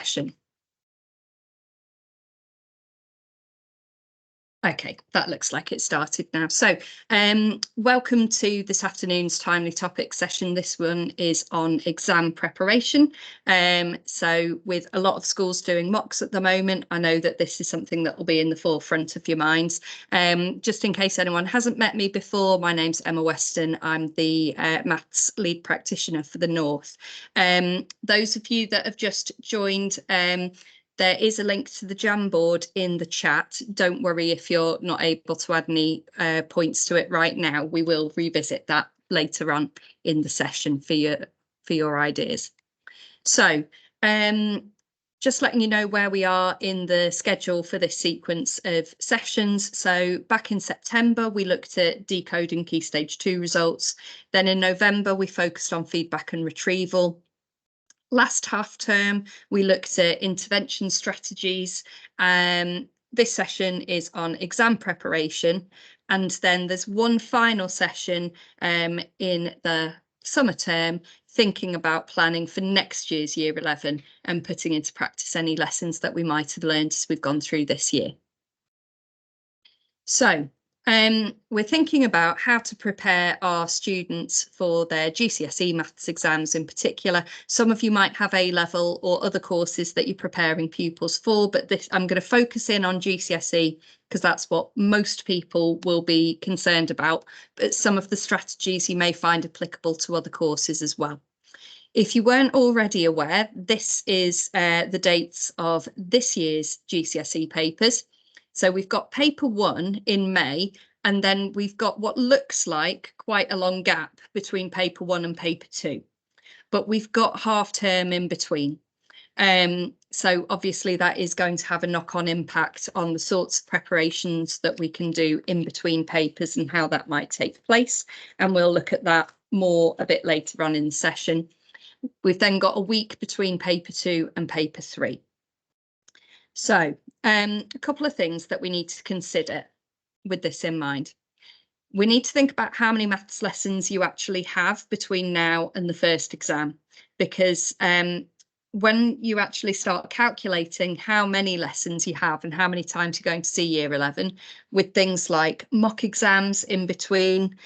session. Okay, that looks like it started now. So welcome to this afternoon's Timely Topics session. This one is on exam preparation. So with a lot of schools doing mocks at the moment, I know that this is something that will be in the forefront of your minds. Just in case anyone hasn't met me before, my name's Emma Weston. I'm the maths lead practitioner for the North. Those of you that have just joined, there is a link to the Jamboard in the chat. Don't worry if you're not able to add any points to it right now. We will revisit that later on in the session for your ideas. So just letting you know where we are in the schedule for this sequence of sessions. So back in September, we looked at decoding Key Stage 2 results. Then in November, we focused on feedback and retrieval. Last half term, we looked at intervention strategies. This session is on exam preparation. And then there's one final session in the summer term, thinking about planning for next year's Year 11 and putting into practice any lessons that we might have learned as we've gone through this year. So we're thinking about how to prepare our students for their GCSE maths exams in particular. Some of you might have A-level or other courses that you're preparing pupils for, but I'm going to focus in on GCSE because that's what most people will be concerned about. But some of the strategies you may find applicable to other courses as well. If you weren't already aware, this is the dates of this year's GCSE papers. So we've got paper 1 in May, and then we've got what looks like quite a long gap between paper 1 and paper 2. But we've got half term in between. So obviously that is going to have a knock-on impact on the sorts of preparations that we can do in between papers and how that might take place. And we'll look at that more a bit later on in the session. We've then got a week between paper 2 and paper 3. So a couple of things that we need to consider with this in mind. We need to think about how many maths lessons you actually have between now and the first exam, because when you actually start calculating how many lessons you have and how many times you're going to see Year 11, with things like mock exams in between,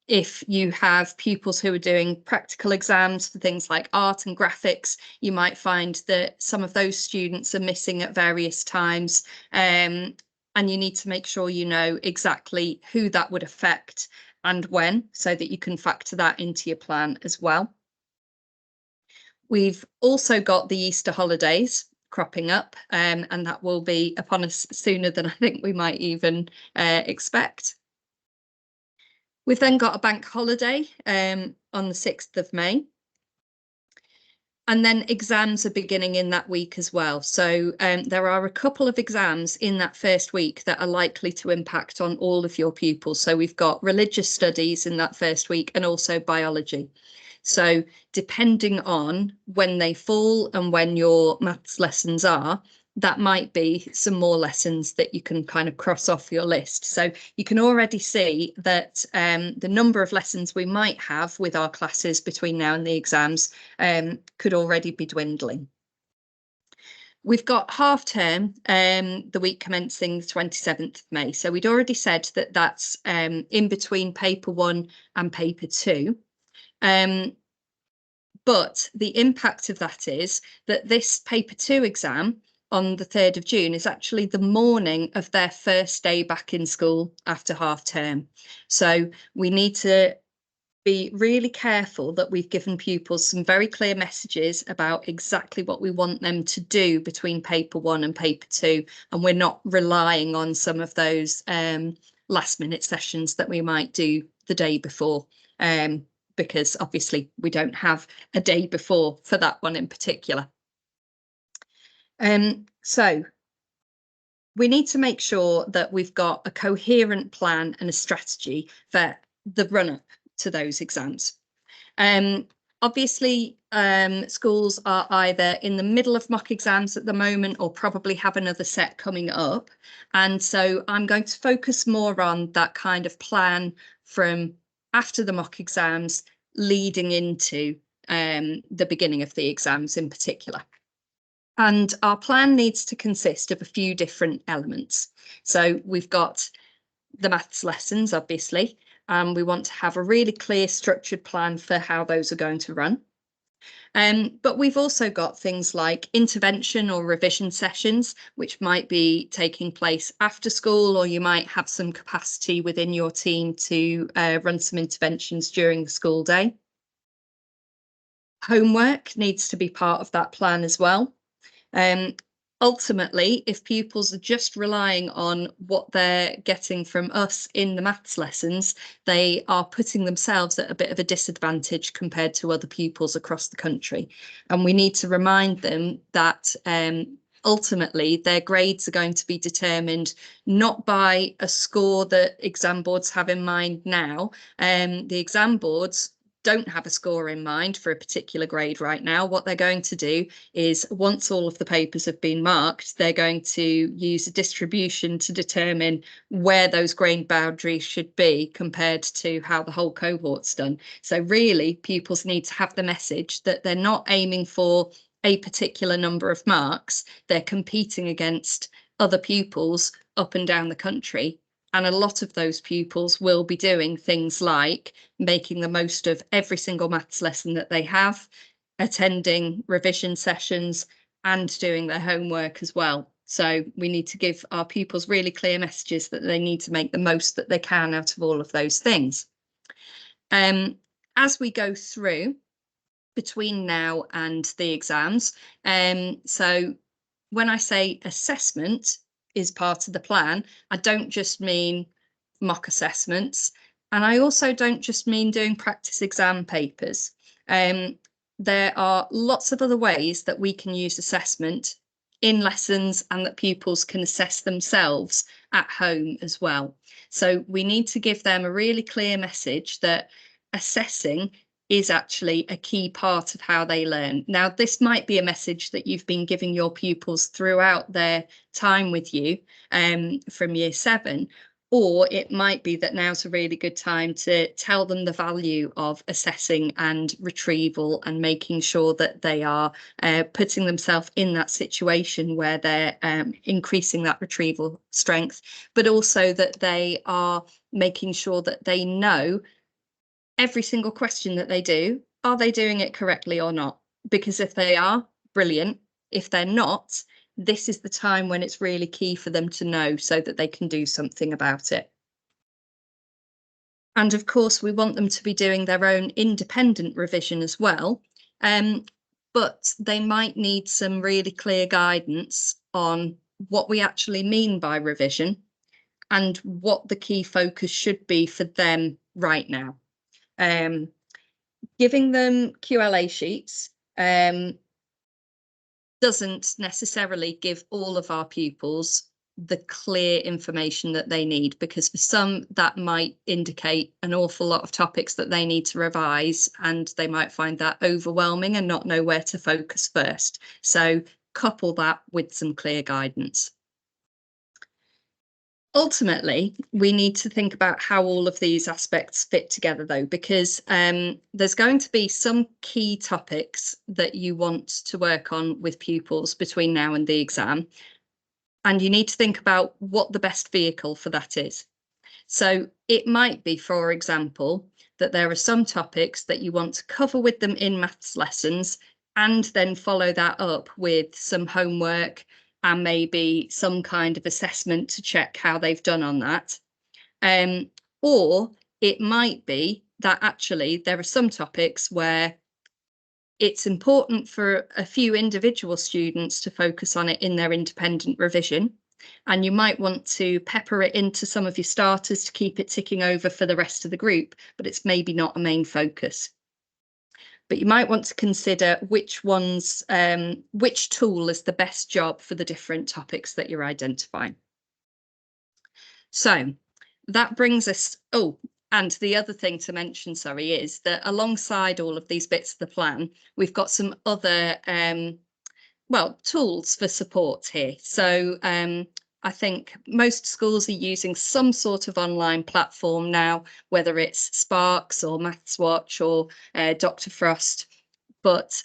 if you have pupils who are doing practical exams for things like art and graphics, you might find that some of those students are missing at various times. And you need to make sure you know exactly who that would affect and when, so that you can factor that into your plan as well. We've also got the Easter holidays cropping up, and that will be upon us sooner than I think we might even expect. We've then got a bank holiday on the 6th of May. And then exams are beginning in that week as well. So there are a couple of exams in that first week that are likely to impact on all of your pupils. So we've got religious studies in that first week and also biology. So depending on when they fall and when your maths lessons are, that might be some more lessons that you can kind of cross off your list. So you can already see that the number of lessons we might have with our classes between now and the exams could already be dwindling. We've got half term the week commencing the 27th of May. So we'd already said that that's in between paper 1 and paper 2. But the impact of that is that this paper 2 exam on the 3rd of June is actually the morning of their first day back in school after half term. So we need to be really careful that we've given pupils some very clear messages about exactly what we want them to do between paper 1 and paper 2, and we're not relying on some of those last minute sessions that we might do the day before, because obviously we don't have a day before for that one in particular. So we need to make sure that we've got a coherent plan and a strategy for the run-up to those exams. Obviously, schools are either in the middle of mock exams at the moment or probably have another set coming up. And so I'm going to focus more on that kind of plan from after the mock exams leading into the beginning of the exams in particular. And our plan needs to consist of a few different elements. So we've got the maths lessons, obviously, and we want to have a really clear structured plan for how those are going to run. But we've also got things like intervention or revision sessions, which might be taking place after school, or you might have some capacity within your team to run some interventions during the school day. Homework needs to be part of that plan as well. Um, Ultimately, if pupils are just relying on what they're getting from us in the maths lessons, they are putting themselves at a bit of a disadvantage compared to other pupils across the country. And we need to remind them that ultimately their grades are going to be determined not by a score that exam boards have in mind now. The exam boards don't have a score in mind for a particular grade right now. What they're going to do is, once all of the papers have been marked, they're going to use a distribution to determine where those grade boundaries should be compared to how the whole cohort's done. So really, pupils need to have the message that they're not aiming for a particular number of marks, they're competing against other pupils up and down the country. And a lot of those pupils will be doing things like making the most of every single maths lesson that they have, attending revision sessions, and doing their homework as well. So we need to give our pupils really clear messages that they need to make the most that they can out of all of those things. As we go through between now and the exams, so when I say assessment is part of the plan, I don't just mean mock assessments, and I also don't just mean doing practice exam papers. There are lots of other ways that we can use assessment in lessons and that pupils can assess themselves at home as well. So we need to give them a really clear message that assessing is actually a key part of how they learn. Now, this might be a message that you've been giving your pupils throughout their time with you from year 7, or it might be that now's a really good time to tell them the value of assessing and retrieval and making sure that they are putting themselves in that situation where they're increasing that retrieval strength, but also that they are making sure that they know every single question that they do, are they doing it correctly or not? Because if they are, brilliant. If they're not, this is the time when it's really key for them to know so that they can do something about it. And of course, we want them to be doing their own independent revision as well. But they might need some really clear guidance on what we actually mean by revision and what the key focus should be for them right now. Giving them QLA sheets doesn't necessarily give all of our pupils the clear information that they need, because for some that might indicate an awful lot of topics that they need to revise, and they might find that overwhelming and not know where to focus first. So couple that with some clear guidance. Ultimately, we need to think about how all of these aspects fit together, though, because there's going to be some key topics that you want to work on with pupils between now and the exam. And you need to think about what the best vehicle for that is. So it might be, for example, that there are some topics that you want to cover with them in maths lessons and then follow that up with some homework and maybe some kind of assessment to check how they've done on that. Or it might be that actually there are some topics where it's important for a few individual students to focus on it in their independent revision. And you might want to pepper it into some of your starters to keep it ticking over for the rest of the group, but it's maybe not a main focus. But you might want to consider which tool is the best job for the different topics that you're identifying. So that brings us, and the other thing to mention, sorry, is that alongside all of these bits of the plan, we've got some other, tools for support here. So I think most schools are using some sort of online platform now, whether it's Sparks or MathsWatch or Dr. Frost. but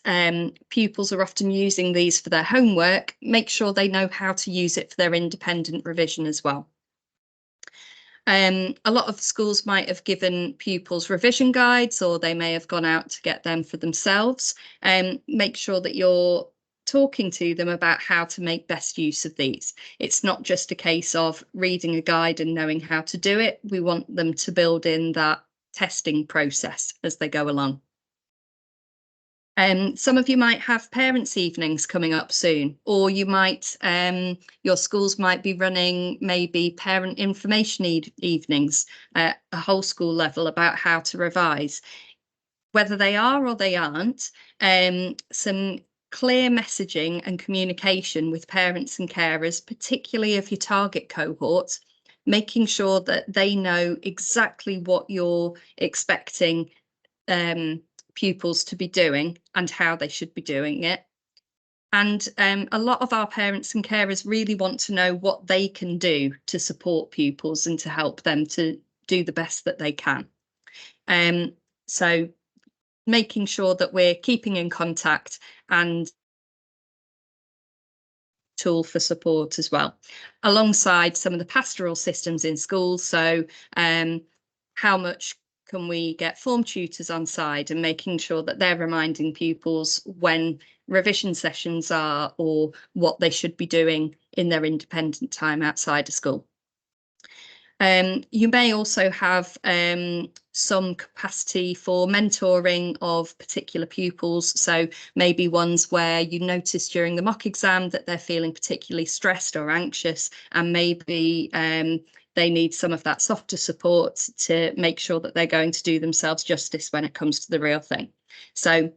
pupils are often using these for their homework. Make sure they know how to use it for their independent revision as well. A lot of schools might have given pupils revision guides, or they may have gone out to get them for themselves. Make sure that you're talking to them about how to make best use of these. It's not just a case of reading a guide and knowing how to do it. We want them to build in that testing process as they go along. Some of you might have parents' evenings coming up soon, or you might, your schools might be running maybe parent information evenings at a whole school level about how to revise. Whether they are or they aren't, some clear messaging and communication with parents and carers, particularly of your target cohort, making sure that they know exactly what you're expecting pupils to be doing and how they should be doing it. And a lot of our parents and carers really want to know what they can do to support pupils and to help them to do the best that they can. So making sure that we're keeping in contact and tool for support as well, alongside some of the pastoral systems in schools. So how much can we get form tutors on side, and making sure that they're reminding pupils when revision sessions are, or what they should be doing in their independent time outside of school. You may also have some capacity for mentoring of particular pupils. So maybe ones where you notice during the mock exam that they're feeling particularly stressed or anxious, and maybe they need some of that softer support to make sure that they're going to do themselves justice when it comes to the real thing. So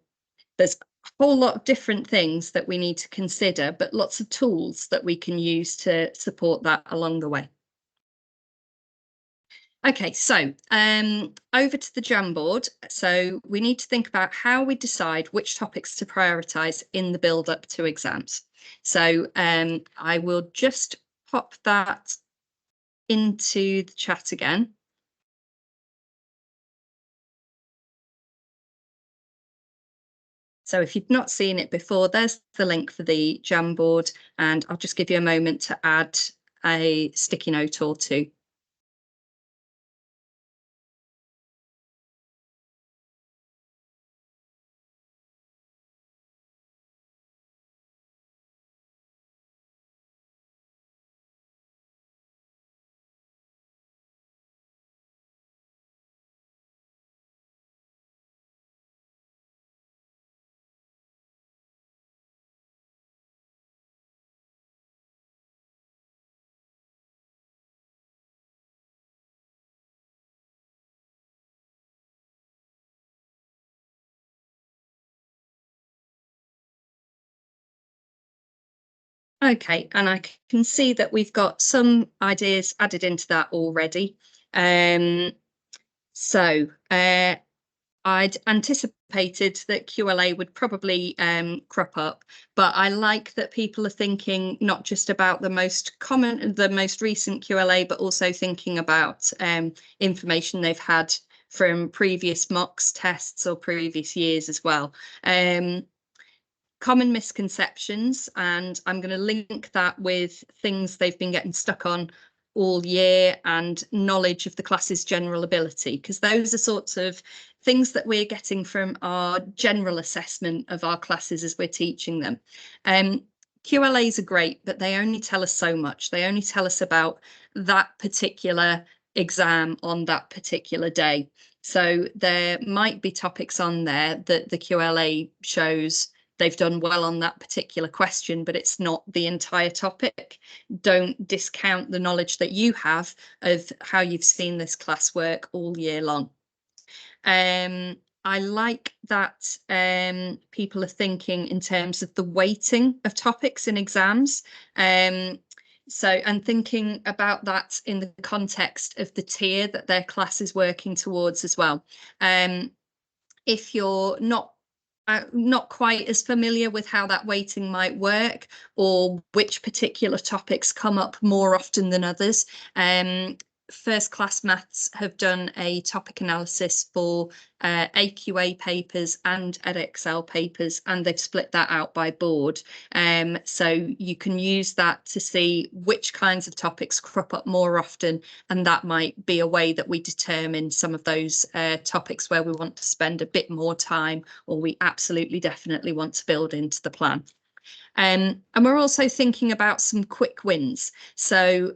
there's a whole lot of different things that we need to consider, but lots of tools that we can use to support that along the way. Okay, so over to the Jamboard. So we need to think about how we decide which topics to prioritise in the build up to exams. So I will just pop that into the chat again. So if you've not seen it before, there's the link for the Jamboard, and I'll just give you a moment to add a sticky note or two. Okay, and I can see that we've got some ideas added into that already. So I'd anticipated that QLA would probably crop up, but I like that people are thinking not just about the most recent QLA, but also thinking about information they've had from previous mocks, tests, or previous years as well. Common misconceptions, and I'm going to link that with things they've been getting stuck on all year, and knowledge of the class's general ability, because those are sorts of things that we're getting from our general assessment of our classes as we're teaching them. QLAs are great, but they only tell us so much. They only tell us about that particular exam on that particular day. So there might be topics on there that the QLA shows they've done well on that particular question, but it's not the entire topic. Don't discount the knowledge that you have of how you've seen this class work all year long. I like that people are thinking in terms of the weighting of topics in exams. And thinking about that in the context of the tier that their class is working towards as well. If you're not quite as familiar with how that weighting might work, or which particular topics come up more often than others, First Class Maths have done a topic analysis for AQA papers and Edexcel papers, and they've split that out by board. So you can use that to see which kinds of topics crop up more often, and that might be a way that we determine some of those topics where we want to spend a bit more time, or we absolutely definitely want to build into the plan. And we're also thinking about some quick wins. So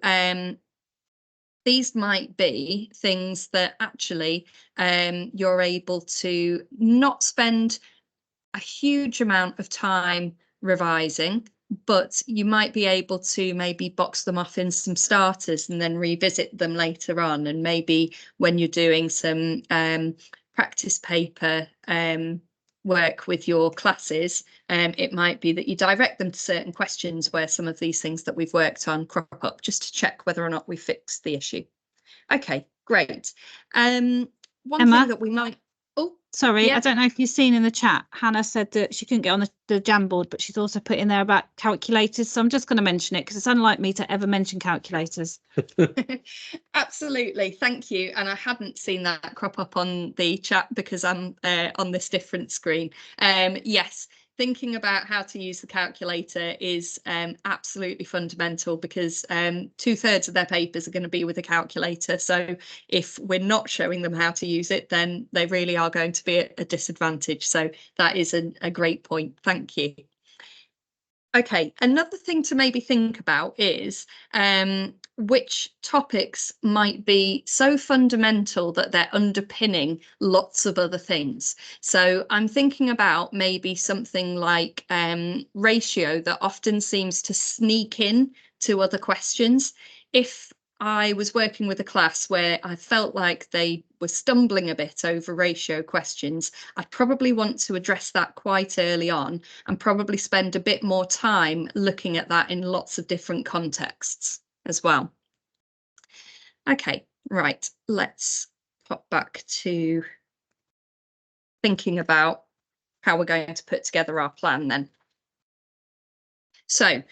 these might be things that actually you're able to not spend a huge amount of time revising, but you might be able to maybe box them off in some starters and then revisit them later on. And maybe when you're doing some practice paper work with your classes, it might be that you direct them to certain questions where some of these things that we've worked on crop up, just to check whether or not we fixed the issue. Okay, great. One Emma? thing that we might... Oh, sorry, yeah. I don't know if you've seen in the chat, Hannah said that she couldn't get on the Jamboard, but she's also put in there about calculators. So I'm just going to mention it because it's unlike me to ever mention calculators. Absolutely, thank you. And I hadn't seen that crop up on the chat because I'm on this different screen. Yes, thinking about how to use the calculator is absolutely fundamental, because 2/3 of their papers are going to be with a calculator. So if we're not showing them how to use it, then they really are going to be at a disadvantage. So that is a great point. Thank you. Okay, another thing to maybe think about is which topics might be so fundamental that they're underpinning lots of other things. So I'm thinking about maybe something like ratio that often seems to sneak in to other questions. If I was working with a class where I felt like they were stumbling a bit over ratio questions, I'd probably want to address that quite early on and probably spend a bit more time looking at that in lots of different contexts as well. Okay, right, let's pop back to thinking about how we're going to put together our plan then. So,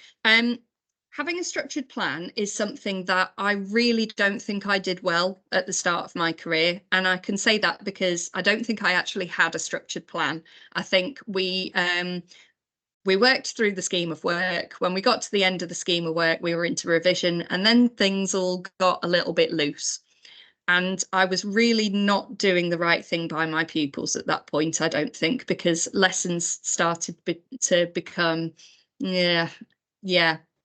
having a structured plan is something that I really don't think I did well at the start of my career. And I can say that because I don't think I actually had a structured plan. I think we worked through the scheme of work. When we got to the end of the scheme of work, we were into revision, and then things all got a little bit loose. And I was really not doing the right thing by my pupils at that point, I don't think, because lessons started to become,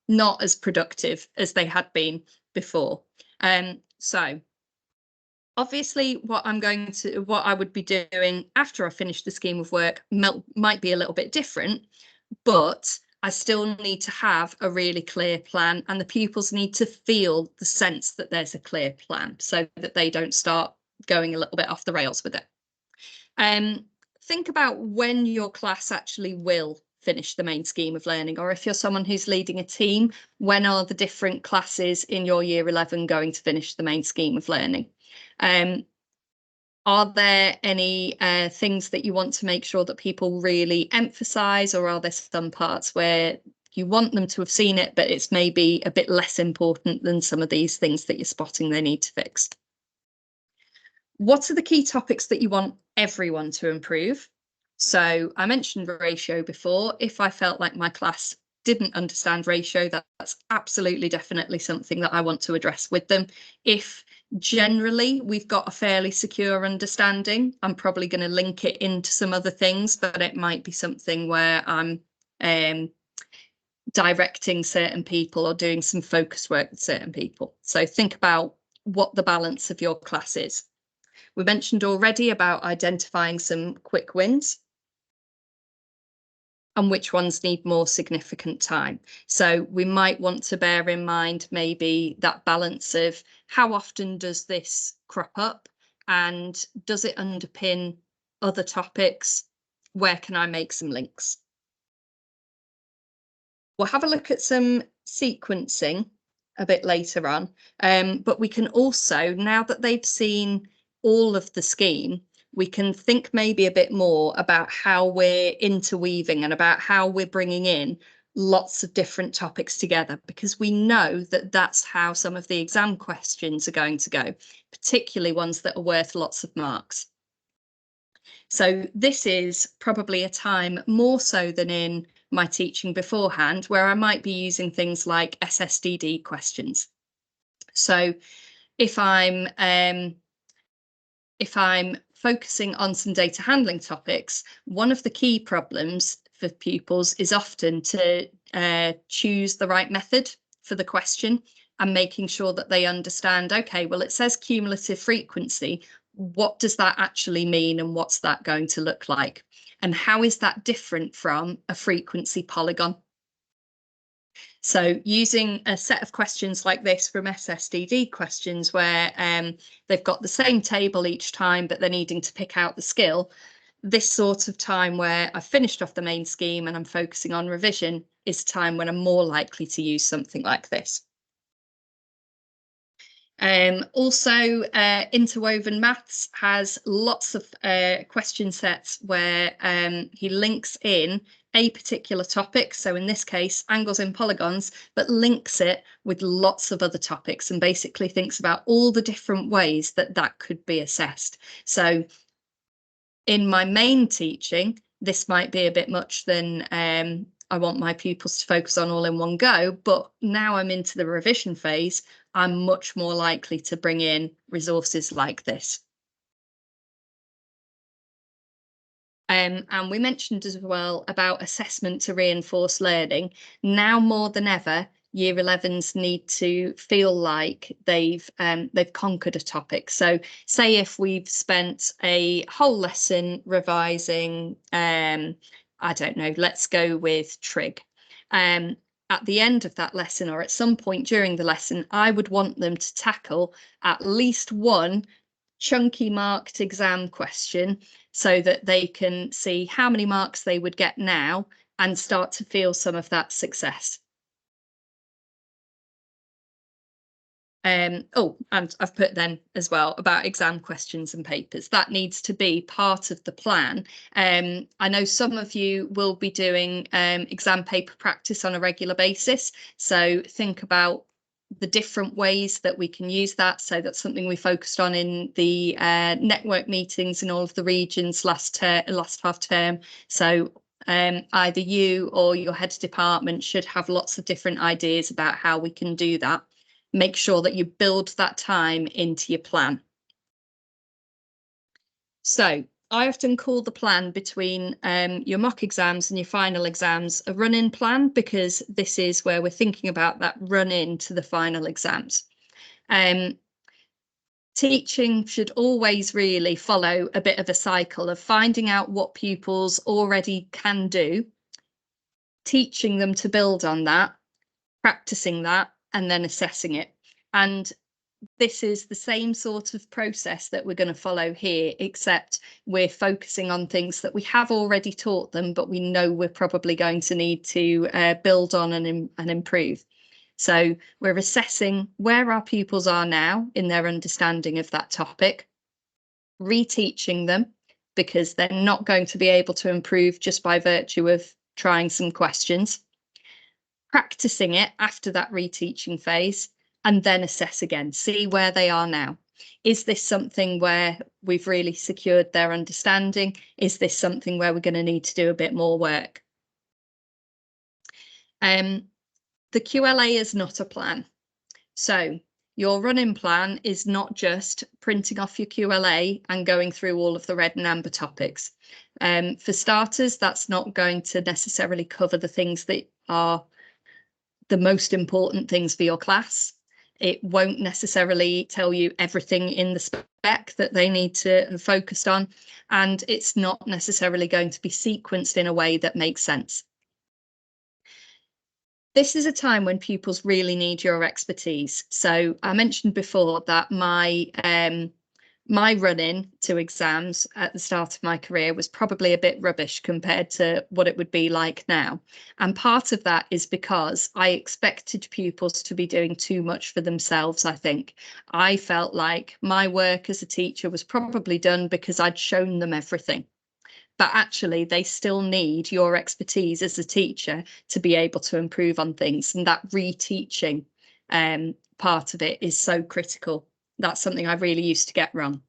not as productive as they had been before. So obviously what I would be doing after I finished the scheme of work might be a little bit different, but I still need to have a really clear plan, and the pupils need to feel the sense that there's a clear plan so that they don't start going a little bit off the rails with it. Think about when your class actually will finish the main scheme of learning, or if you're someone who's leading a team, when are the different classes in your year 11 going to finish the main scheme of learning? Are there any things that you want to make sure that people really emphasize, or are there some parts where you want them to have seen it, but it's maybe a bit less important than some of these things that you're spotting they need to fix? What are the key topics that you want everyone to improve? So I mentioned ratio before. If I felt like my class didn't understand ratio, that's absolutely definitely something that I want to address with them. If generally we've got a fairly secure understanding, I'm probably going to link it into some other things, but it might be something where I'm directing certain people or doing some focus work with certain people. So think about what the balance of your class is. We mentioned already about identifying some quick wins and which ones need more significant time. So we might want to bear in mind maybe that balance of how often does this crop up, and does it underpin other topics? Where can I make some links? We'll have a look at some sequencing a bit later on, but we can also, now that they've seen all of the scheme, we can think maybe a bit more about how we're interweaving and about how we're bringing in lots of different topics together, because we know that that's how some of the exam questions are going to go, particularly ones that are worth lots of marks. So this is probably a time more so than in my teaching beforehand, where I might be using things like SSDD questions. So if I'm focusing on some data handling topics, one of the key problems for pupils is often to choose the right method for the question and making sure that they understand, okay, well, it says cumulative frequency. What does that actually mean, and what's that going to look like? And how is that different from a frequency polygon? So using a set of questions like this from SSDD questions, where they've got the same table each time, but they're needing to pick out the skill, this sort of time where I've finished off the main scheme and I'm focusing on revision is a time when I'm more likely to use something like this. Also, Interwoven Maths has lots of question sets where he links in a particular topic. So in this case, angles in polygons, but links it with lots of other topics and basically thinks about all the different ways that that could be assessed. So in my main teaching, this might be a bit much than I want my pupils to focus on all in one go, but now I'm into the revision phase, I'm much more likely to bring in resources like this. And we mentioned as well about assessment to reinforce learning. Now more than ever, Year 11s need to feel like they've conquered a topic. So say if we've spent a whole lesson revising, I don't know, let's go with trig. At the end of that lesson, or at some point during the lesson, I would want them to tackle at least one chunky marked exam question so that they can see how many marks they would get now and start to feel some of that success. Oh, and I've put then as well about exam questions and papers. That needs to be part of the plan. I know some of you will be doing exam paper practice on a regular basis. So think about the different ways that we can use that. So that's something we focused on in the network meetings in all of the regions last half term. So either you or your head of department should have lots of different ideas about how we can do that. Make sure that you build that time into your plan. So I often call the plan between your mock exams and your final exams a run-in plan, because this is where we're thinking about that run-in to the final exams. Teaching should always really follow a bit of a cycle of finding out what pupils already can do, teaching them to build on that, practicing that, and then assessing it. And this is the same sort of process that we're going to follow here, except we're focusing on things that we have already taught them, but we know we're probably going to need to build on and improve. So we're assessing where our pupils are now in their understanding of that topic, reteaching them, because they're not going to be able to improve just by virtue of trying some questions, practicing it after that reteaching phase, and then assess again, see where they are now. Is this something where we've really secured their understanding? Is this something where we're going to need to do a bit more work? The QLA is not a plan. So your running plan is not just printing off your QLA and going through all of the red and amber topics. For starters, that's not going to necessarily cover the things that are the most important things for your class. It won't necessarily tell you everything in the spec that they need to have focused on, and it's not necessarily going to be sequenced in a way that makes sense. This is a time when pupils really need your expertise. So I mentioned before that my run-in to exams at the start of my career was probably a bit rubbish compared to what it would be like now. And part of that is because I expected pupils to be doing too much for themselves, I think. I felt like my work as a teacher was probably done because I'd shown them everything. but actually they still need your expertise as a teacher to be able to improve on things. And that reteaching part of it is so critical. That's something I really used to get wrong.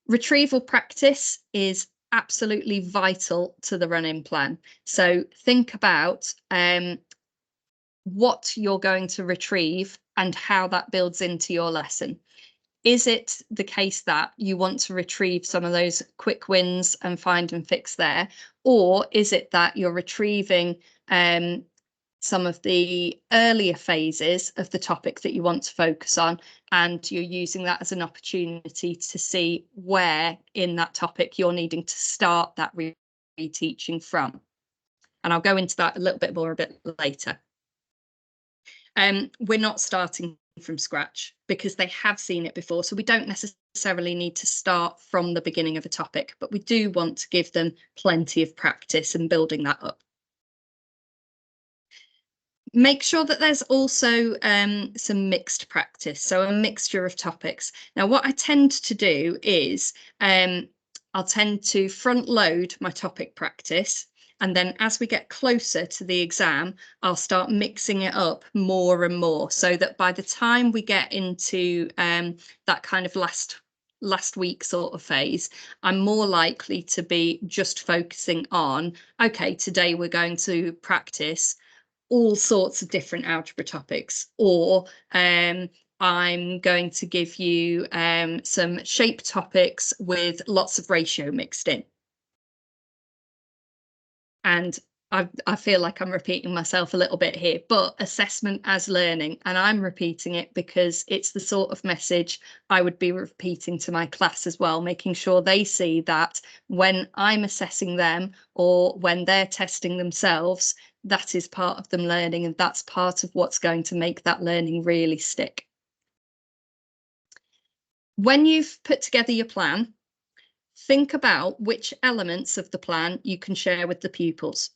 Retrieval practice is absolutely vital to the run-in plan. So think about what you're going to retrieve and how that builds into your lesson. Is it the case that you want to retrieve some of those quick wins and find and fix there? Or is it that you're retrieving some of the earlier phases of the topic that you want to focus on, and you're using that as an opportunity to see where in that topic you're needing to start that reteaching from? And I'll go into that a little bit more a bit later. We're not starting from scratch because they have seen it before, so we don't necessarily need to start from the beginning of a topic, but we do want to give them plenty of practice and building that up. Make sure that there's also some mixed practice, so a mixture of topics. Now, what I tend to do is I'll tend to front load my topic practice, and then as we get closer to the exam, I'll start mixing it up more and more, so that by the time we get into that kind of last week sort of phase, I'm more likely to be just focusing on, okay, today we're going to practice all sorts of different algebra topics, or I'm going to give you some shape topics with lots of ratio mixed in. And I feel like I'm repeating myself a little bit here, but assessment as learning, and I'm repeating it because it's the sort of message I would be repeating to my class as well, making sure they see that when I'm assessing them or when they're testing themselves, that is part of them learning, and that's part of what's going to make that learning really stick. When you've put together your plan, think about which elements of the plan you can share with the pupils.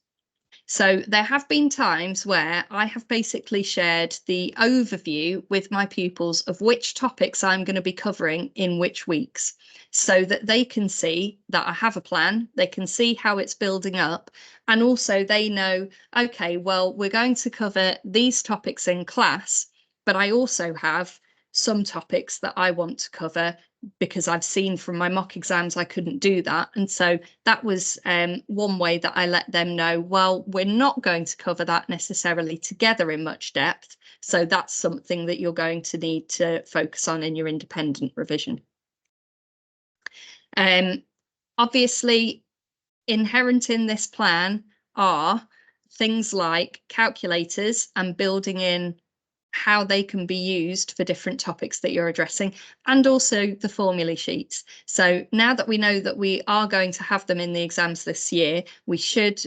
So there have been times where I have basically shared the overview with my pupils of which topics I'm going to be covering in which weeks, so that they can see that I have a plan, they can see how it's building up, and also they know, okay, well, we're going to cover these topics in class, but I also have some topics that I want to cover because I've seen from my mock exams I couldn't do that. And so that was one way that I let them know, well, we're not going to cover that necessarily together in much depth. So that's something that you're going to need to focus on in your independent revision. Obviously, inherent in this plan are things like calculators and building in how they can be used for different topics that you're addressing, and also the formulae sheets. So now that we know that we are going to have them in the exams this year, we should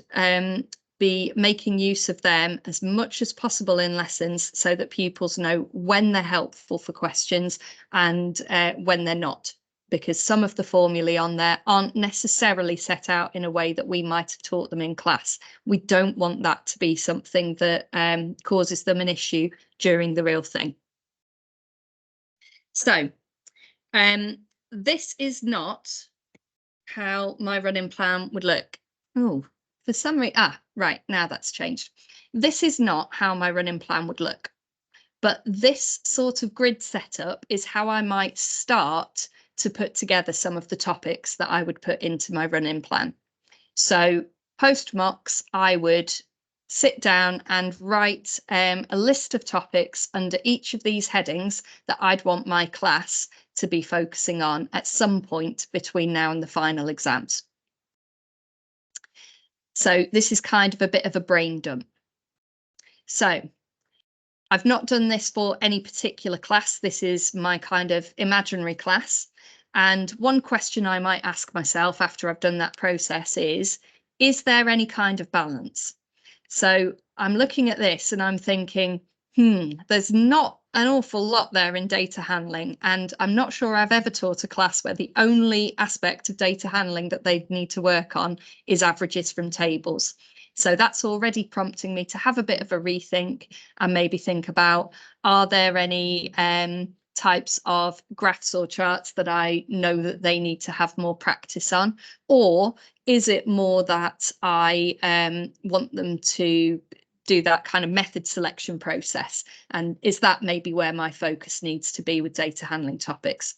be making use of them as much as possible in lessons so that pupils know when they're helpful for questions and when they're not, because some of the formulae on there aren't necessarily set out in a way that we might have taught them in class. We don't want that to be something that causes them an issue during the real thing. So this is not how my running plan would look. Oh, for some reason, right, now that's changed. This is not how my running plan would look, but this sort of grid setup is how I might start to put together some of the topics that I would put into my run-in plan. So post mocks, I would sit down and write a list of topics under each of these headings that I'd want my class to be focusing on at some point between now and the final exams. So this is kind of a bit of a brain dump. So I've not done this for any particular class. This is my kind of imaginary class. And one question I might ask myself after I've done that process is there any kind of balance? So I'm looking at this and I'm thinking, there's not an awful lot there in data handling. And I'm not sure I've ever taught a class where the only aspect of data handling that they need to work on is averages from tables. So that's already prompting me to have a bit of a rethink and maybe think about, are there any types of graphs or charts that I know that they need to have more practice on? Or is it more that I want them to do that kind of method selection process? And is that maybe where my focus needs to be with data handling topics?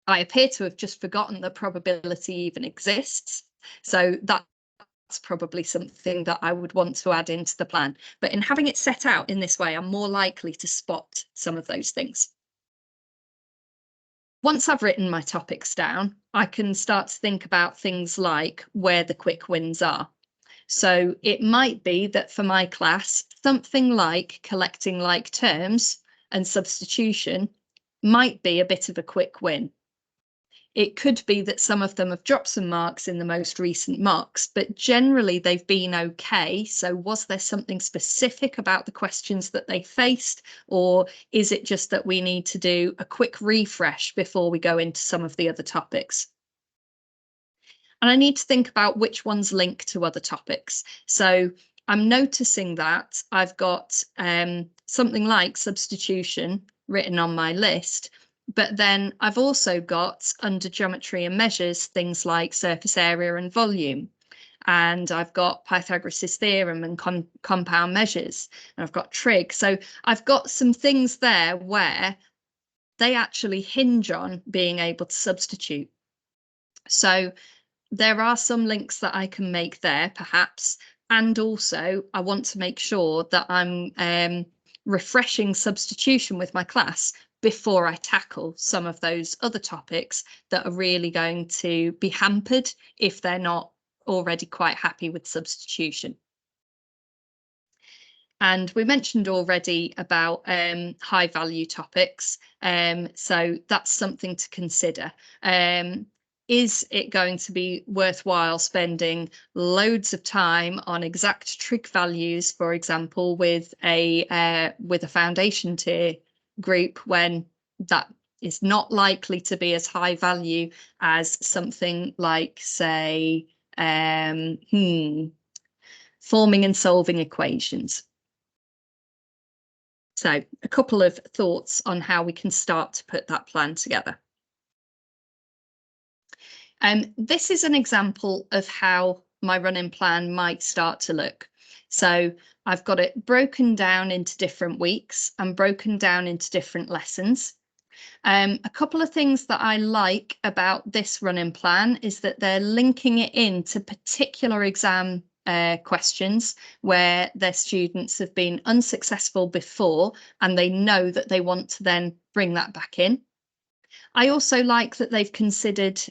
I appear to have just forgotten that probability even exists. So that's probably something that I would want to add into the plan. But in having it set out in this way, I'm more likely to spot some of those things. Once I've written my topics down, I can start to think about things like where the quick wins are. So it might be that for my class, something like collecting like terms and substitution might be a bit of a quick win. It could be that some of them have dropped some marks in the most recent mocks, but generally they've been okay. So was there something specific about the questions that they faced, or is it just that we need to do a quick refresh before we go into some of the other topics? And I need to think about which ones link to other topics. So I'm noticing that I've got something like substitution written on my list, but then I've also got under geometry and measures things like surface area and volume. And I've got Pythagoras' theorem and compound measures, and I've got trig. So I've got some things there where they actually hinge on being able to substitute. So there are some links that I can make there, perhaps. And also, I want to make sure that I'm refreshing substitution with my class before I tackle some of those other topics that are really going to be hampered if they're not already quite happy with substitution. And we mentioned already about high value topics. So that's something to consider. Is it going to be worthwhile spending loads of time on exact trig values, for example, with a foundation tier group, when that is not likely to be as high value as something like, say, forming and solving equations? So a couple of thoughts on how we can start to put that plan together. This is an example of how my running plan might start to look. So I've got it broken down into different weeks and broken down into different lessons. A couple of things that I like about this running plan is that they're linking it into particular exam questions where their students have been unsuccessful before and they know that they want to then bring that back in. I also like that they've considered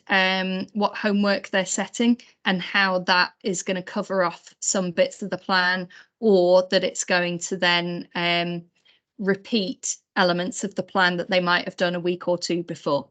what homework they're setting and how that is going to cover off some bits of the plan, or that it's going to then repeat elements of the plan that they might have done a week or two before.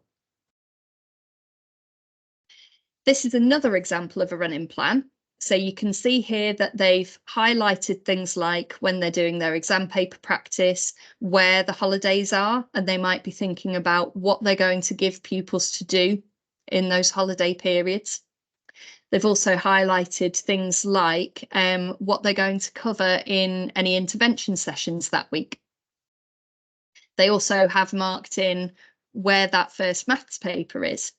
This is another example of a running plan. So you can see here that they've highlighted things like when they're doing their exam paper practice, where the holidays are, and they might be thinking about what they're going to give pupils to do in those holiday periods. They've also highlighted things like what they're going to cover in any intervention sessions that week. They also have marked in where that first maths paper is.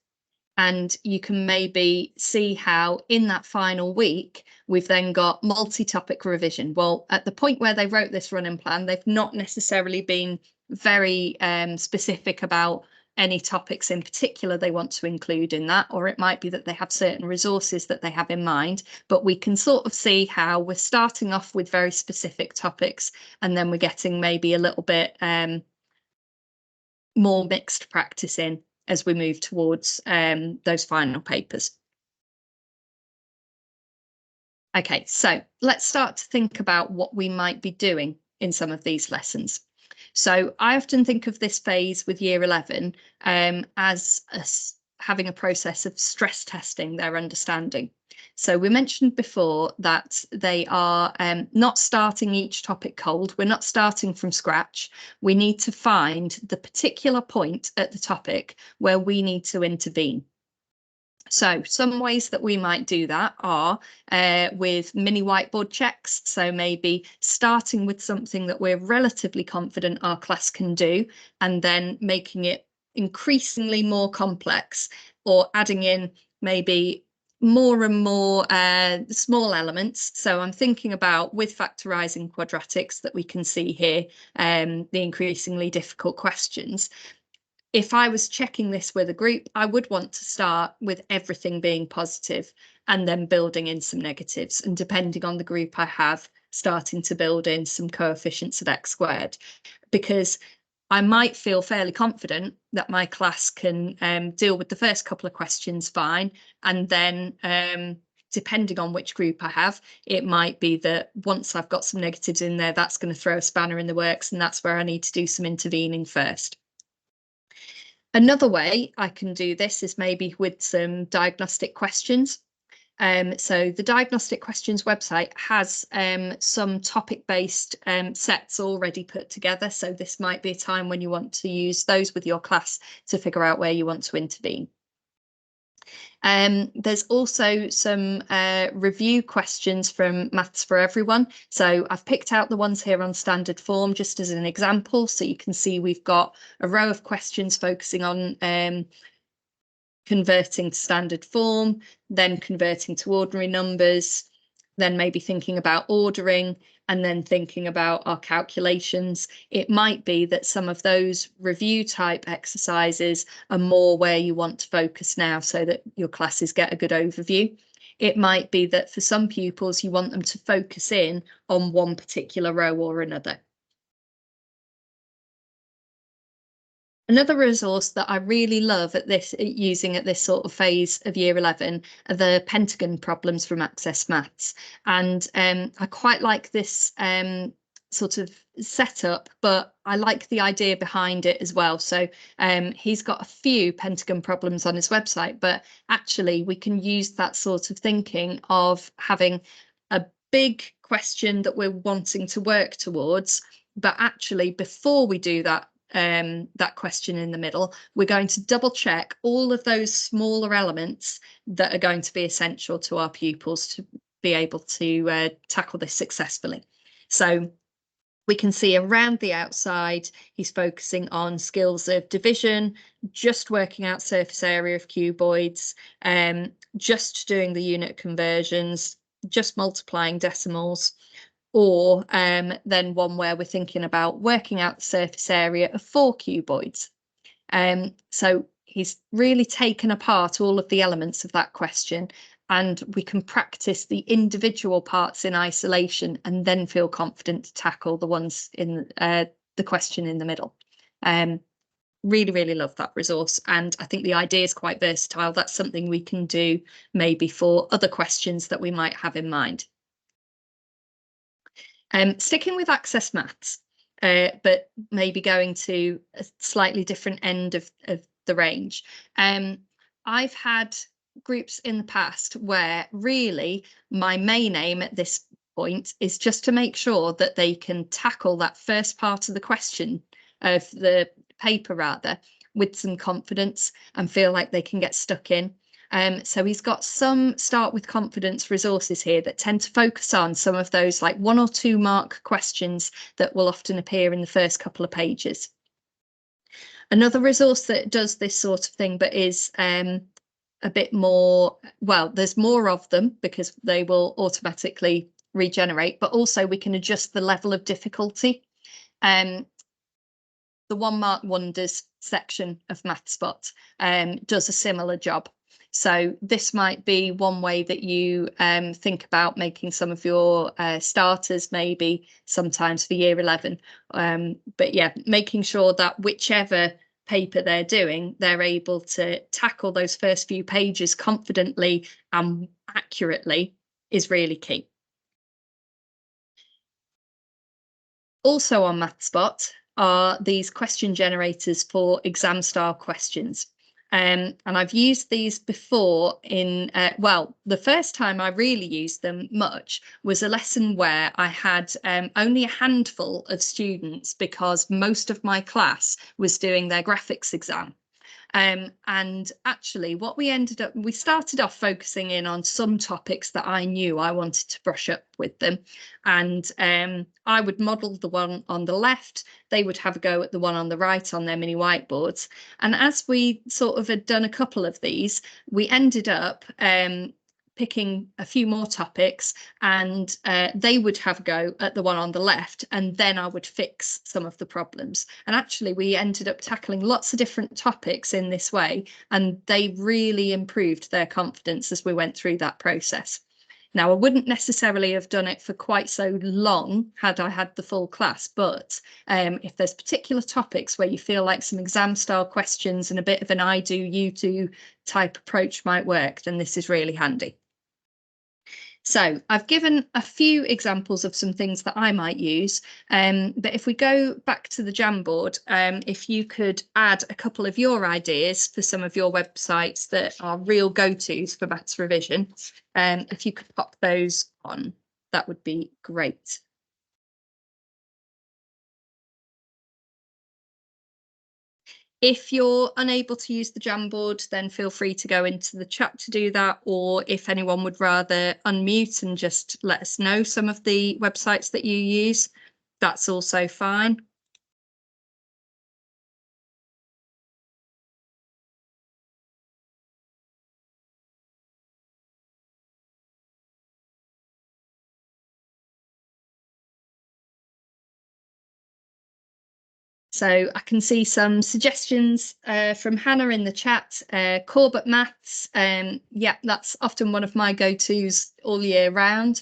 And you can maybe see how in that final week, we've then got multi-topic revision. Well, at the point where they wrote this running plan, they've not necessarily been very specific about any topics in particular they want to include in that, or it might be that they have certain resources that they have in mind, but we can sort of see how we're starting off with very specific topics, and then we're getting maybe a little bit more mixed practice in as we move towards those final papers. Okay, so let's start to think about what we might be doing in some of these lessons. So I often think of this phase with year 11 as having a process of stress testing their understanding. So we mentioned before that they are not starting each topic cold. We're not starting from scratch. We need to find the particular point at the topic where we need to intervene. So some ways that we might do that are with mini whiteboard checks. So maybe starting with something that we're relatively confident our class can do, and then making it increasingly more complex, or adding in maybe more and more small elements. So I'm thinking about, with factorising quadratics that we can see here, the increasingly difficult questions. If I was checking this with a group, I would want to start with everything being positive and then building in some negatives. And depending on the group I have, starting to build in some coefficients of x squared, because I might feel fairly confident that my class can deal with the first couple of questions fine. And then depending on which group I have, it might be that once I've got some negatives in there, that's going to throw a spanner in the works. And that's where I need to do some intervening first. Another way I can do this is maybe with some diagnostic questions. So the diagnostic questions website has some topic-based sets already put together. So this might be a time when you want to use those with your class to figure out where you want to intervene. There's also some review questions from Maths for Everyone. So I've picked out the ones here on standard form just as an example. So you can see we've got a row of questions focusing on converting to standard form, then converting to ordinary numbers, then maybe thinking about ordering, and then thinking about our calculations. It might be that some of those review type exercises are more where you want to focus now, so that your classes get a good overview. It might be that for some pupils, you want them to focus in on one particular row or another. Another resource that I really love using at this sort of phase of year 11 are the Pentagon problems from Access Maths. And I quite like this sort of setup, but I like the idea behind it as well. So he's got a few Pentagon problems on his website, but actually we can use that sort of thinking of having a big question that we're wanting to work towards, but actually before we do that question in the middle, we're going to double check all of those smaller elements that are going to be essential to our pupils to be able to tackle this successfully. So we can see around the outside, he's focusing on skills of division, just working out surface area of cuboids, just doing the unit conversions, just multiplying decimals, or then one where we're thinking about working out the surface area of 4 cuboids. So he's really taken apart all of the elements of that question, and we can practice the individual parts in isolation and then feel confident to tackle the ones in the question in the middle. Really, really love that resource. And I think the idea is quite versatile. That's something we can do maybe for other questions that we might have in mind. Sticking with Access Maths, but maybe going to a slightly different end of the range. I've had groups in the past where really my main aim at this point is just to make sure that they can tackle that first part of the question, of the paper rather, with some confidence and feel like they can get stuck in. So he's got some start with confidence resources here that tend to focus on some of those like 1 or 2 mark questions that will often appear in the first couple of pages. Another resource that does this sort of thing, but is a bit more, well, there's more of them because they will automatically regenerate, but also we can adjust the level of difficulty. The 1 Mark Wonders section of MathSpot does a similar job. So this might be one way that you think about making some of your starters, maybe sometimes for year 11. But yeah, making sure that whichever paper they're doing, they're able to tackle those first few pages confidently and accurately is really key. Also on MathSpot are these question generators for exam style questions. And I've used these before in, well, the first time I really used them much was a lesson where I had only a handful of students because most of my class was doing their graphics exam. And actually what we started off focusing in on some topics that I knew I wanted to brush up with them. And I would model the one on the left, they would have a go at the one on the right on their mini whiteboards. And as we sort of had done a couple of these, we ended up picking a few more topics, and they would have a go at the one on the left, and then I would fix some of the problems. And actually we ended up tackling lots of different topics in this way, and they really improved their confidence as we went through that process. Now, I wouldn't necessarily have done it for quite so long had I had the full class, but if there's particular topics where you feel like some exam style questions and a bit of an I do, you do type approach might work, then this is really handy. So I've given a few examples of some things that I might use, but if we go back to the Jamboard, if you could add a couple of your ideas for some of your websites that are real go-tos for maths revision, if you could pop those on, that would be great. If you're unable to use the Jamboard, then feel free to go into the chat to do that. Or if anyone would rather unmute and just let us know some of the websites that you use, that's also fine. So I can see some suggestions from Hannah in the chat. Corbett Maths, yeah, that's often one of my go-tos all year round.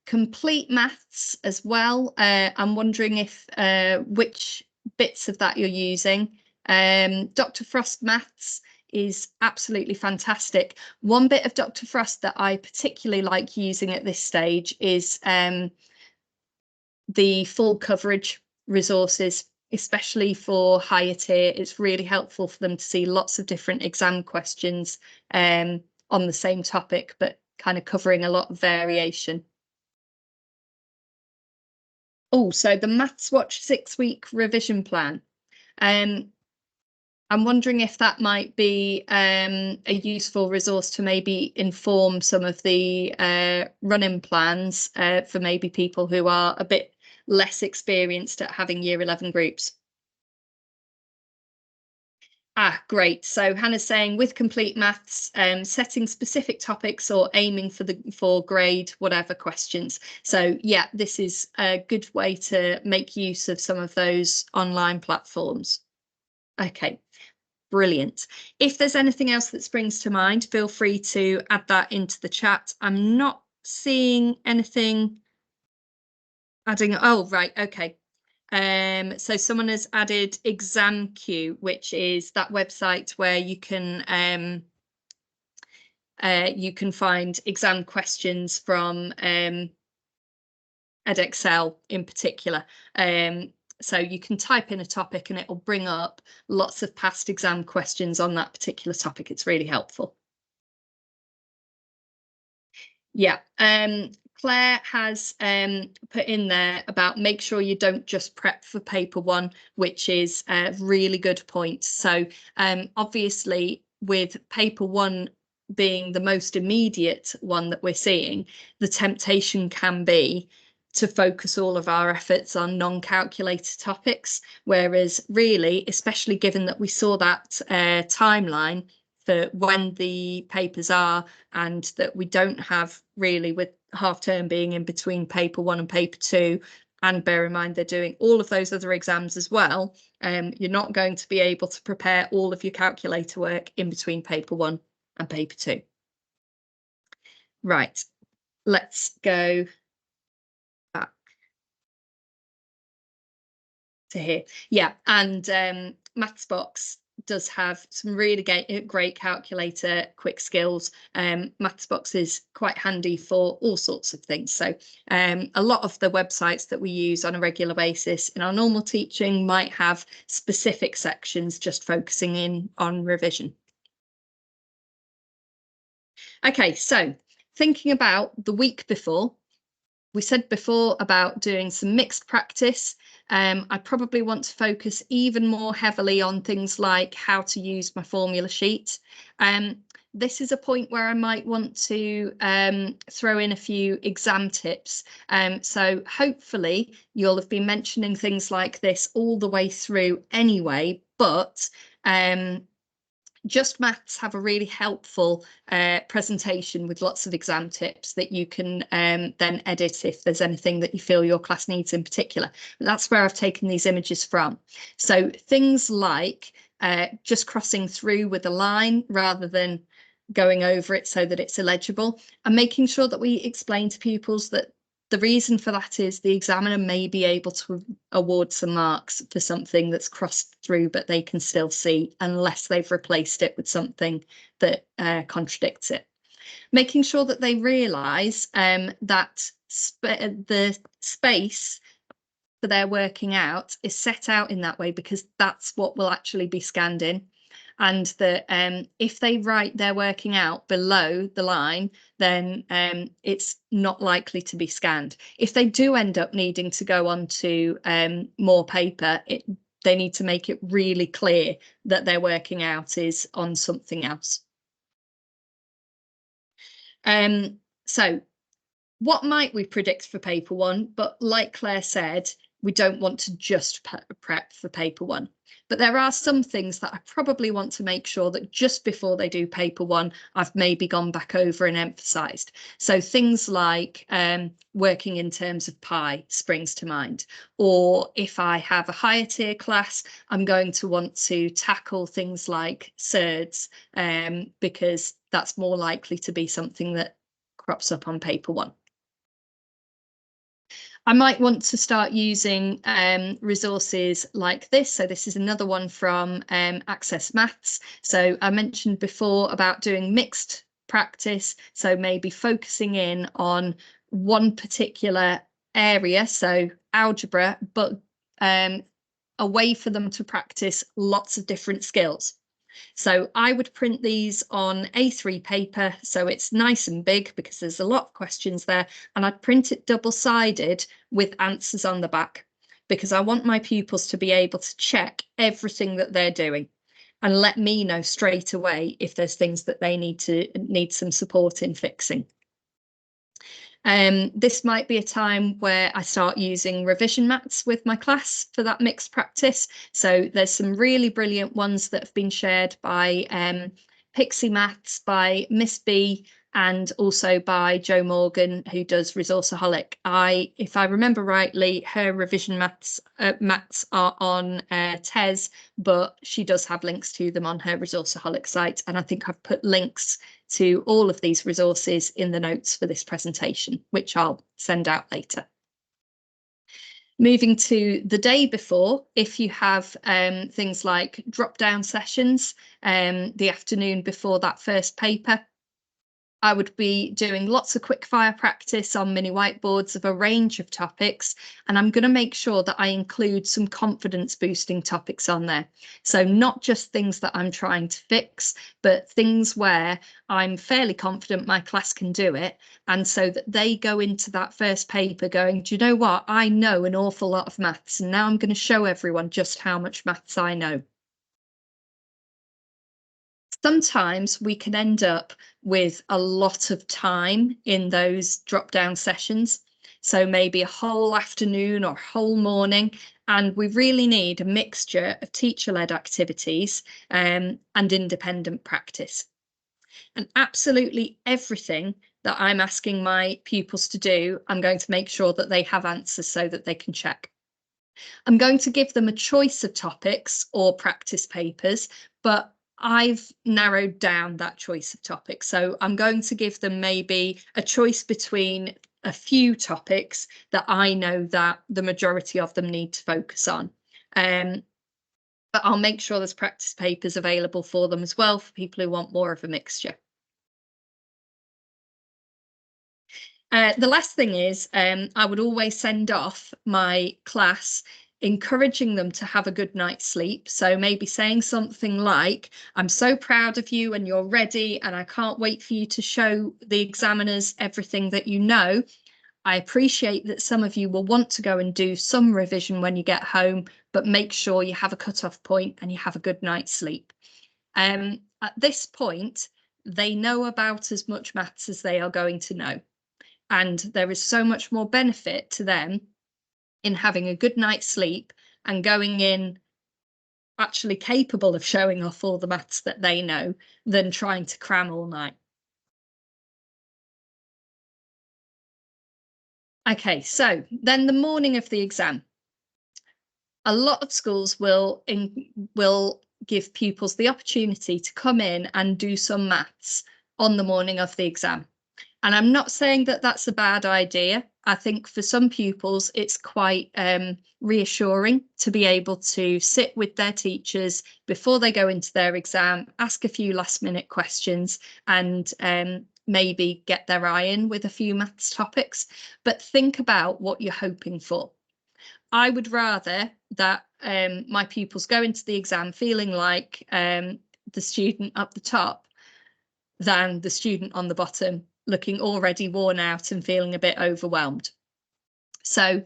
Complete Maths as well. I'm wondering if which bits of that you're using. Dr. Frost Maths is absolutely fantastic. One bit of Dr. Frost that I particularly like using at this stage is the full coverage resources, especially for higher tier. It's really helpful for them to see lots of different exam questions on the same topic, but kind of covering a lot of variation. Oh, so the MathsWatch 6-week revision plan. I'm wondering if that might be a useful resource to maybe inform some of the running plans for maybe people who are a bit less experienced at having year 11 groups. Ah, great. So Hannah's saying with complete maths, setting specific topics or aiming for grade, whatever questions. So yeah, this is a good way to make use of some of those online platforms. Okay, brilliant. If there's anything else that springs to mind, feel free to add that into the chat. I'm not seeing anything adding. Oh, right. Okay. So someone has added ExamQ, which is that website where you can find exam questions from Edexcel in particular. So you can type in a topic and it will bring up lots of past exam questions on that particular topic. It's really helpful. Yeah. Claire has put in there about make sure you don't just prep for paper one, which is a really good point. So obviously with paper one being the most immediate one that we're seeing, the temptation can be to focus all of our efforts on non-calculator topics, whereas really, especially given that we saw that timeline for when the papers are, and that we don't have really, with half term being in between paper one and paper two, and bear in mind they're doing all of those other exams as well, you're not going to be able to prepare all of your calculator work in between paper one and paper two. Right, let's go back to here. Yeah, and MathsBox does have some really great calculator quick skills. MathsBox is quite handy for all sorts of things. So a lot of the websites that we use on a regular basis in our normal teaching might have specific sections just focusing in on revision. Okay, so thinking about the week before, we said before about doing some mixed practice. I probably want to focus even more heavily on things like how to use my formula sheet. This is a point where I might want to throw in a few exam tips. So hopefully you'll have been mentioning things like this all the way through anyway, but Just Maths have a really helpful presentation with lots of exam tips that you can then edit if there's anything that you feel your class needs in particular. But that's where I've taken these images from. So things like just crossing through with a line rather than going over it so that it's illegible, and making sure that we explain to pupils that the reason for that is the examiner may be able to award some marks for something that's crossed through, but they can still see unless they've replaced it with something that contradicts it. Making sure that they realise that the space for their working out is set out in that way because that's what will actually be scanned in. And that if they write their working out below the line, then it's not likely to be scanned. If they do end up needing to go on to more paper, they need to make it really clear that their working out is on something else. So what might we predict for paper one? But like Claire said, we don't want to just prep for paper one. But there are some things that I probably want to make sure that just before they do paper one, I've maybe gone back over and emphasised. So things like working in terms of pi springs to mind. Or if I have a higher tier class, I'm going to want to tackle things like surds because that's more likely to be something that crops up on paper one. I might want to start using resources like this. So this is another one from Access Maths. So I mentioned before about doing mixed practice. So maybe focusing in on one particular area, so algebra, but a way for them to practice lots of different skills. So I would print these on A3 paper, so it's nice and big because there's a lot of questions there, and I'd print it double-sided with answers on the back because I want my pupils to be able to check everything that they're doing and let me know straight away if there's things that they need some support in fixing. This might be a time where I start using revision mats with my class for that mixed practice. So there's some really brilliant ones that have been shared by Pixie Maths, by Miss B, and also by Jo Morgan, who does Resourceaholic. If I remember rightly, her revision mats are on TES, but she does have links to them on her Resourceaholic site. And I think I've put links to all of these resources in the notes for this presentation, which I'll send out later. Moving to the day before, if you have things like drop-down sessions the afternoon before that first paper, I would be doing lots of quick fire practice on mini whiteboards of a range of topics, and I'm going to make sure that I include some confidence boosting topics on there. So not just things that I'm trying to fix, but things where I'm fairly confident my class can do it. And so that they go into that first paper going, do you know what? I know an awful lot of maths, and now I'm going to show everyone just how much maths I know. Sometimes we can end up with a lot of time in those drop-down sessions. So maybe a whole afternoon or whole morning, and we really need a mixture of teacher-led activities and independent practice. And absolutely everything that I'm asking my pupils to do, I'm going to make sure that they have answers so that they can check. I'm going to give them a choice of topics or practice papers, but I've narrowed down that choice of topics. So I'm going to give them maybe a choice between a few topics that I know that the majority of them need to focus on. But I'll make sure there's practice papers available for them as well for people who want more of a mixture. The last thing is I would always send off my class encouraging them to have a good night's sleep. So maybe saying something like, I'm so proud of you and you're ready and I can't wait for you to show the examiners everything that you know. I appreciate that some of you will want to go and do some revision when you get home, but make sure you have a cut-off point and you have a good night's sleep. At this point, they know about as much maths as they are going to know. And there is so much more benefit to them in having a good night's sleep and going in actually capable of showing off all the maths that they know than trying to cram all night. Okay, so then the morning of the exam. A lot of schools will give pupils the opportunity to come in and do some maths on the morning of the exam. And I'm not saying that that's a bad idea. I think for some pupils, it's quite reassuring to be able to sit with their teachers before they go into their exam, ask a few last minute questions and maybe get their eye in with a few maths topics. But think about what you're hoping for. I would rather that my pupils go into the exam feeling like the student up the top than the student on the bottom looking already worn out and feeling a bit overwhelmed. So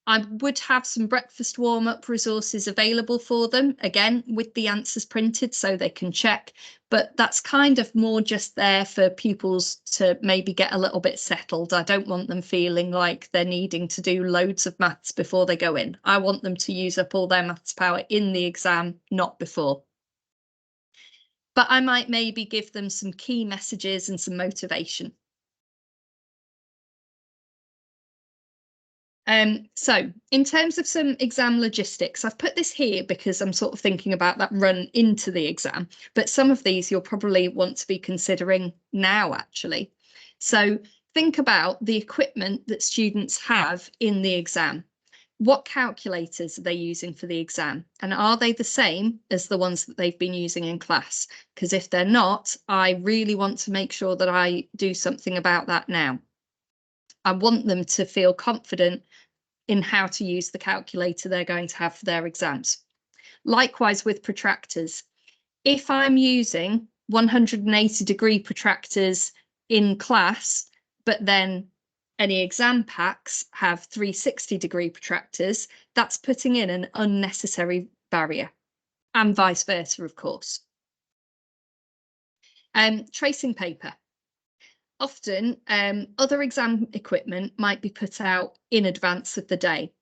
I would have some breakfast warm-up resources available for them, again, with the answers printed so they can check, but that's kind of more just there for pupils to maybe get a little bit settled. I don't want them feeling like they're needing to do loads of maths before they go in. I want them to use up all their maths power in the exam, not before. But I might maybe give them some key messages and some motivation. So in terms of some exam logistics, I've put this here because I'm sort of thinking about that run into the exam, but some of these you'll probably want to be considering now, actually. So think about the equipment that students have in the exam. What calculators are they using for the exam? And are they the same as the ones that they've been using in class? Because if they're not, I really want to make sure that I do something about that now. I want them to feel confident in how to use the calculator they're going to have for their exams. Likewise with protractors. If I'm using 180-degree protractors in class, but then any exam packs have 360-degree protractors, that's putting in an unnecessary barrier, and vice versa, of course. Tracing paper. Often, other exam equipment might be put out in advance of the day.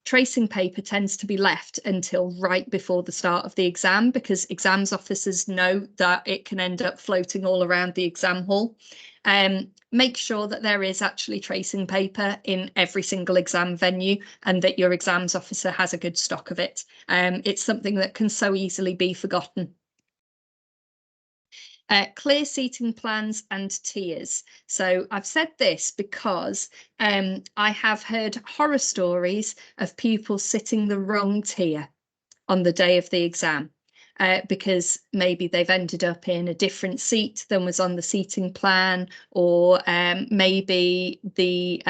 Tracing paper tends to be left until right before the start of the exam because exams officers know that it can end up floating all around the exam hall. Make sure that there is actually tracing paper in every single exam venue and that your exams officer has a good stock of it. It's something that can so easily be forgotten. Clear seating plans and tiers. So I've said this because I have heard horror stories of pupils sitting the wrong tier on the day of the exam. Because maybe they've ended up in a different seat than was on the seating plan, or maybe the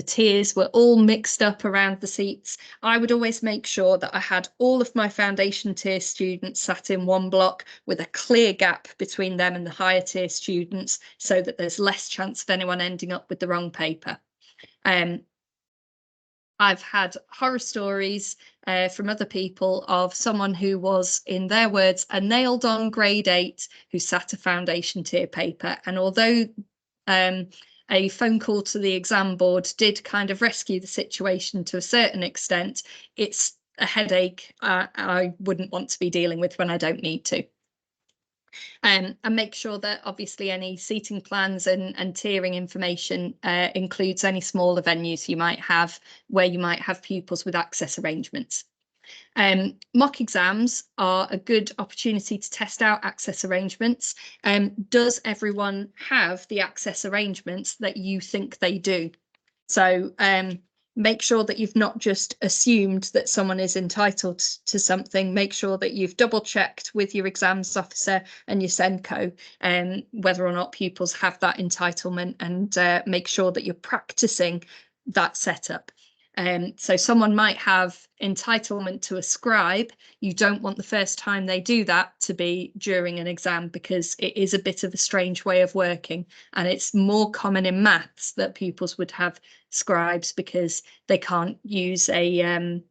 tiers were all mixed up around the seats. I would always make sure that I had all of my foundation tier students sat in one block with a clear gap between them and the higher tier students so that there's less chance of anyone ending up with the wrong paper. I've had horror stories from other people of someone who was, in their words, a nailed on grade 8 who sat a foundation tier paper. And although a phone call to the exam board did kind of rescue the situation to a certain extent, it's a headache I wouldn't want to be dealing with when I don't need to. And make sure that obviously any seating plans and tiering information includes any smaller venues you might have where you might have pupils with access arrangements. Mock exams are a good opportunity to test out access arrangements. Does everyone have the access arrangements that you think they do? So make sure that you've not just assumed that someone is entitled to something. Make sure that you've double checked with your exams officer and your SENCO whether or not pupils have that entitlement, and make sure that you're practicing that setup. So someone might have entitlement to a scribe. You don't want the first time they do that to be during an exam, because it is a bit of a strange way of working, and it's more common in maths that pupils would have scribes because they can't use a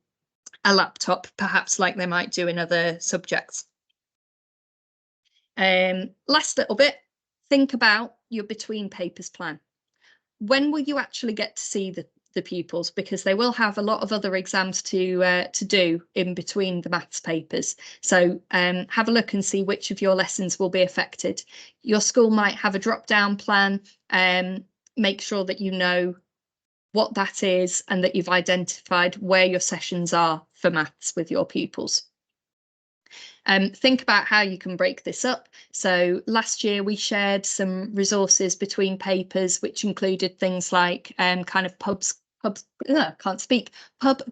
laptop, perhaps like they might do in other subjects. Last little bit, think about your between papers plan. When will you actually get to see the pupils, because they will have a lot of other exams to do in between the maths papers. So have a look and see which of your lessons will be affected. Your school might have a drop-down plan. Make sure that you know what that is and that you've identified where your sessions are for maths with your pupils. Think about how you can break this up. So last year we shared some resources between papers, which included things like kind of pub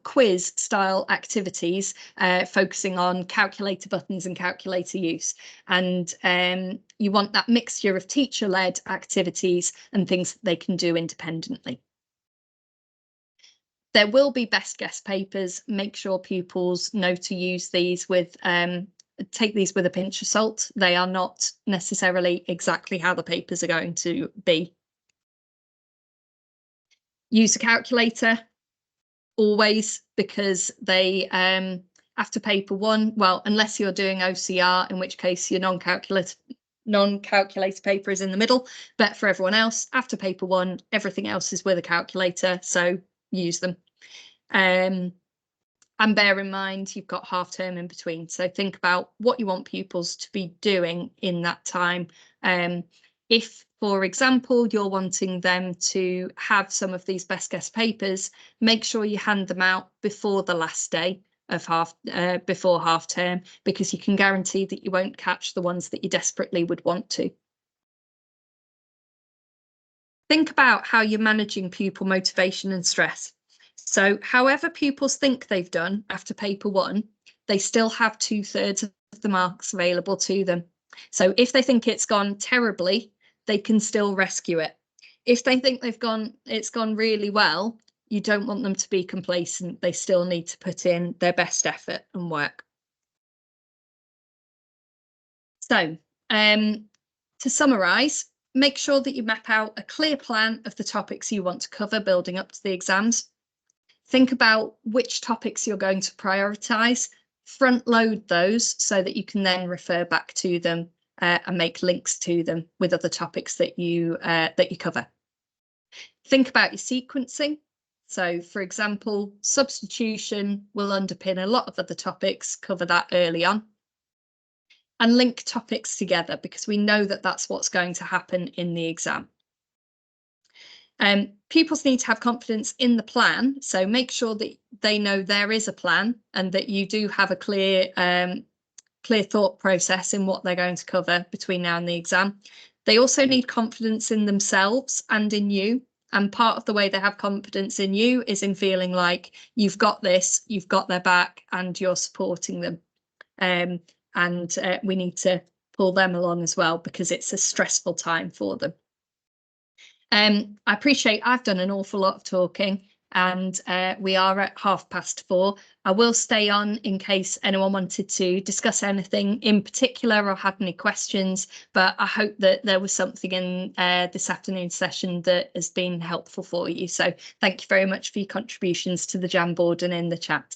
quiz style activities, focusing on calculator buttons and calculator use. And you want that mixture of teacher-led activities and things that they can do independently. There will be best guess papers. Make sure pupils know to use these with take these with a pinch of salt. They are not necessarily exactly how the papers are going to be. Use a calculator always, because they after paper one, well, unless you're doing OCR, in which case your non-calculator paper is in the middle, but for everyone else, after paper one, everything else is with a calculator, so use them. And bear in mind, you've got half term in between. So think about what you want pupils to be doing in that time. If, for example, you're wanting them to have some of these best guess papers, make sure you hand them out before the last day of before half term, because you can guarantee that you won't catch the ones that you desperately would want to. Think about how you're managing pupil motivation and stress. So however pupils think they've done after paper one, they still have 2/3 of the marks available to them. So if they think it's gone terribly, they can still rescue it. If they think it's gone really well, you don't want them to be complacent. They still need to put in their best effort and work. So to summarise, make sure that you map out a clear plan of the topics you want to cover building up to the exams. Think about which topics you're going to prioritise, front load those so that you can then refer back to them and make links to them with other topics that you cover. Think about your sequencing. So, for example, substitution will underpin a lot of other topics, cover that early on. And link topics together, because we know that that's what's going to happen in the exam. Pupils need to have confidence in the plan, so make sure that they know there is a plan and that you do have a clear thought process in what they're going to cover between now and the exam. They also need confidence in themselves and in you, and part of the way they have confidence in you is in feeling like you've got this, you've got their back, and you're supporting them. And we need to pull them along as well, because it's a stressful time for them. I appreciate I've done an awful lot of talking, and we are at 4:30. I will stay on in case anyone wanted to discuss anything in particular or had any questions, but I hope that there was something in this afternoon's session that has been helpful for you. So thank you very much for your contributions to the Jamboard and in the chat.